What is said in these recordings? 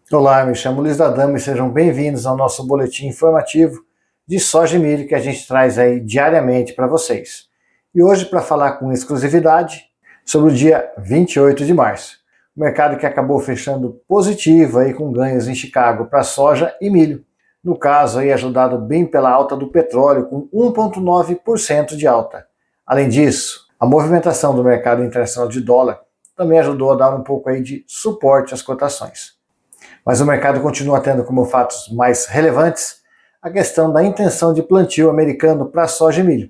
Olá, me chamo Luiz da Dama e sejam bem-vindos ao nosso boletim informativo de soja e milho que a gente traz aí diariamente para vocês. E hoje para falar com exclusividade sobre o dia 28 de março, o mercado que acabou fechando positivo aí com ganhos em Chicago para soja e milho. No caso aí ajudado bem pela alta do petróleo com 1,9% de alta. Além disso, a movimentação do mercado internacional de dólar também ajudou a dar um pouco aí de suporte às cotações. Mas o mercado continua tendo como fatos mais relevantes a questão da intenção de plantio americano para soja e milho,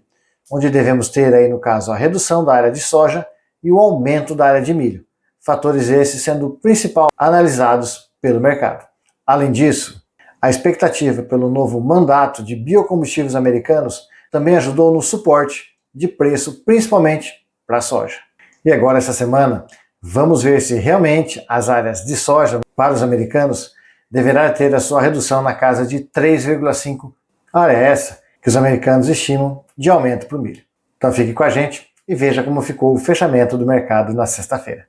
onde devemos ter aí, no caso, a redução da área de soja e o aumento da área de milho, fatores esses sendo principal analisados pelo mercado. Além disso, a expectativa pelo novo mandato de biocombustíveis americanos também ajudou no suporte de preço, principalmente para a soja. E agora, essa semana, vamos ver se realmente as áreas de soja para os americanos deverá ter a sua redução na casa de 3,5%. Área essa que os americanos estimam de aumento para o milho. Então fique com a gente e veja como ficou o fechamento do mercado na sexta-feira.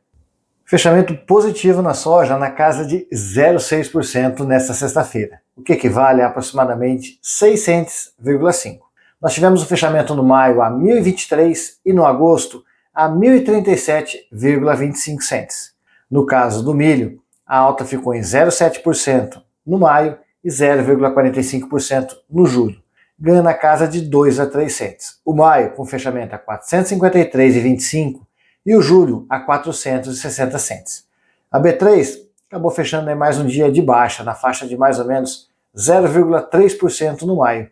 Fechamento positivo na soja na casa de 0,6% nesta sexta-feira, o que equivale a aproximadamente 6 cents,5. Nós tivemos o fechamento no maio a 1.023 e no agosto a 1.037,25 cents. No caso do milho, a alta ficou em 0,7% no maio e 0,45% no julho, ganhando na casa de 2 a 3 cents. O maio com fechamento a 453,25 e o julho a 460 cents. A B3 acabou fechando em mais um dia de baixa, na faixa de mais ou menos 0,3% no maio,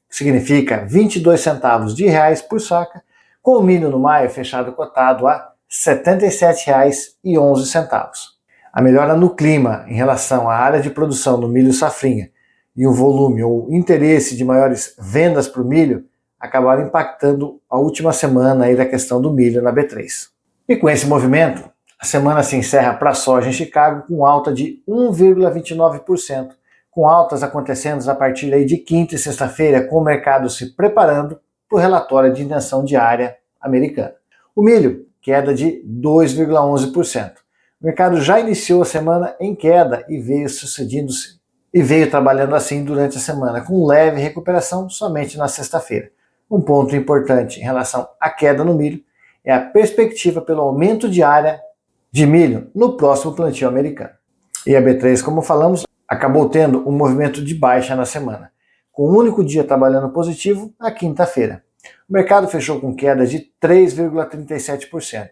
que significa 22 centavos de reais por saca, com o milho no maio fechado cotado a R$ 77,11. A melhora no clima em relação à área de produção do milho safrinha e o volume ou interesse de maiores vendas para o milho acabaram impactando a última semana aí da questão do milho na B3. E com esse movimento, a semana se encerra para a soja em Chicago com alta de 1,29%, com altas acontecendo a partir aí de quinta e sexta-feira, com o mercado se preparando para o relatório de intenção diária americana. O milho, queda de 2,11%. O mercado já iniciou a semana em queda e veio trabalhando assim durante a semana, com leve recuperação somente na sexta-feira. Um ponto importante em relação à queda no milho é a perspectiva pelo aumento de área de milho no próximo plantio americano. E a B3, como falamos, acabou tendo um movimento de baixa na semana, com um único dia trabalhando positivo, na quinta-feira. O mercado fechou com queda de 3,37%,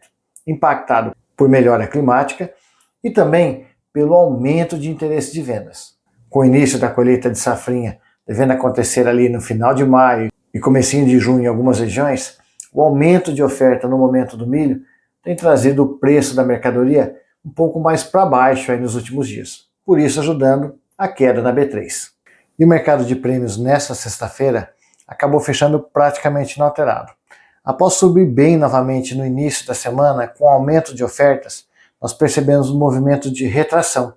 impactado por melhora climática e também pelo aumento de interesse de vendas. Com o início da colheita de safrinha devendo acontecer ali no final de maio e comecinho de junho em algumas regiões, o aumento de oferta no momento do milho tem trazido o preço da mercadoria um pouco mais para baixo aí nos últimos dias, por isso ajudando a queda na B3. E o mercado de prêmios nesta sexta-feira acabou fechando praticamente inalterado. Após subir bem novamente no início da semana, com aumento de ofertas, nós percebemos um movimento de retração,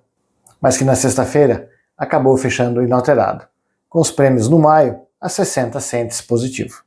mas que na sexta-feira acabou fechando inalterado, com os prêmios no maio a 60 cents positivo.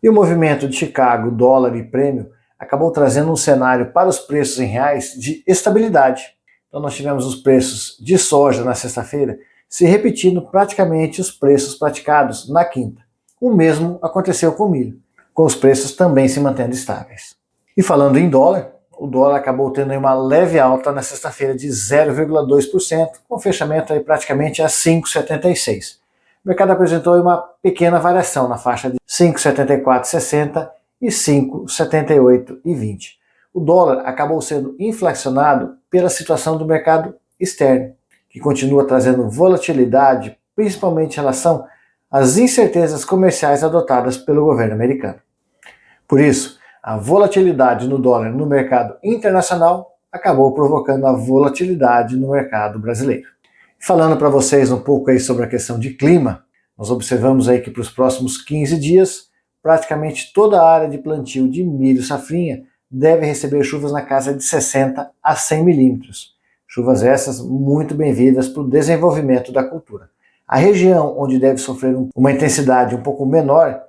E o movimento de Chicago, dólar e prêmio acabou trazendo um cenário para os preços em reais de estabilidade. Então nós tivemos os preços de soja na sexta-feira se repetindo praticamente os preços praticados na quinta. O mesmo aconteceu com o milho, com os preços também se mantendo estáveis. E falando em dólar, o dólar acabou tendo uma leve alta na sexta-feira de 0,2%, com fechamento aí praticamente a 5,76. O mercado apresentou uma pequena variação na faixa de 5,7460 e 5,7820. O dólar acabou sendo inflacionado pela situação do mercado externo, que continua trazendo volatilidade, principalmente em relação às incertezas comerciais adotadas pelo governo americano. Por isso, a volatilidade no dólar no mercado internacional acabou provocando a volatilidade no mercado brasileiro. Falando para vocês um pouco aí sobre a questão de clima, nós observamos aí que para os próximos 15 dias, praticamente toda a área de plantio de milho safrinha deve receber chuvas na casa de 60 a 100 milímetros. Chuvas essas muito bem-vindas para o desenvolvimento da cultura. A região onde deve sofrer uma intensidade um pouco menor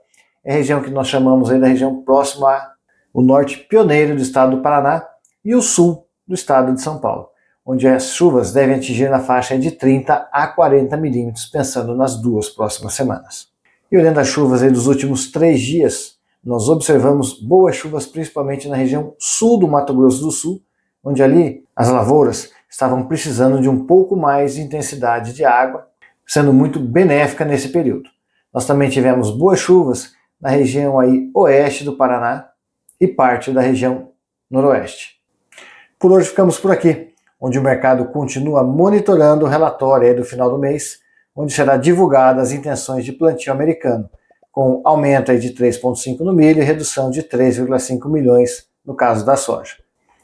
é a região que nós chamamos aí da região próxima ao norte pioneiro do estado do Paraná e o sul do estado de São Paulo, onde as chuvas devem atingir na faixa de 30 a 40 milímetros, pensando nas 2 próximas semanas. E olhando as chuvas aí dos últimos 3 dias, nós observamos boas chuvas principalmente na região sul do Mato Grosso do Sul, onde ali as lavouras estavam precisando de um pouco mais de intensidade de água, sendo muito benéfica nesse período. Nós também tivemos boas chuvas na região aí oeste do Paraná e parte da região noroeste. Por hoje ficamos por aqui, onde o mercado continua monitorando o relatório aí do final do mês, onde será divulgada as intenções de plantio americano, com aumento aí de 3,5 no milho e redução de 3,5 milhões no caso da soja.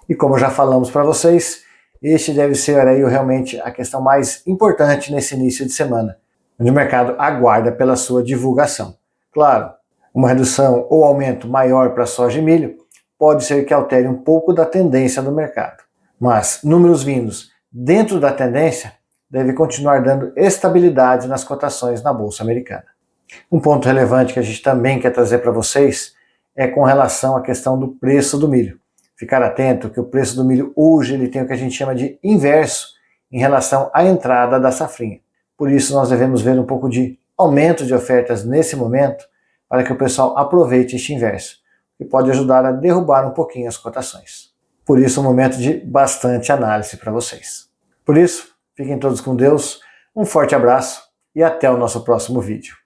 E como já falamos para vocês, este deve ser aí realmente a questão mais importante nesse início de semana, onde o mercado aguarda pela sua divulgação. Claro, uma redução ou aumento maior para soja e milho pode ser que altere um pouco da tendência do mercado. Mas números vindos dentro da tendência deve continuar dando estabilidade nas cotações na Bolsa Americana. Um ponto relevante que a gente também quer trazer para vocês é com relação à questão do preço do milho. Ficar atento que o preço do milho hoje ele tem o que a gente chama de inverso em relação à entrada da safrinha. Por isso nós devemos ver um pouco de aumento de ofertas nesse momento para que o pessoal aproveite este inverso, que pode ajudar a derrubar um pouquinho as cotações. Por isso um momento de bastante análise para vocês. Por isso, fiquem todos com Deus, um forte abraço e até o nosso próximo vídeo.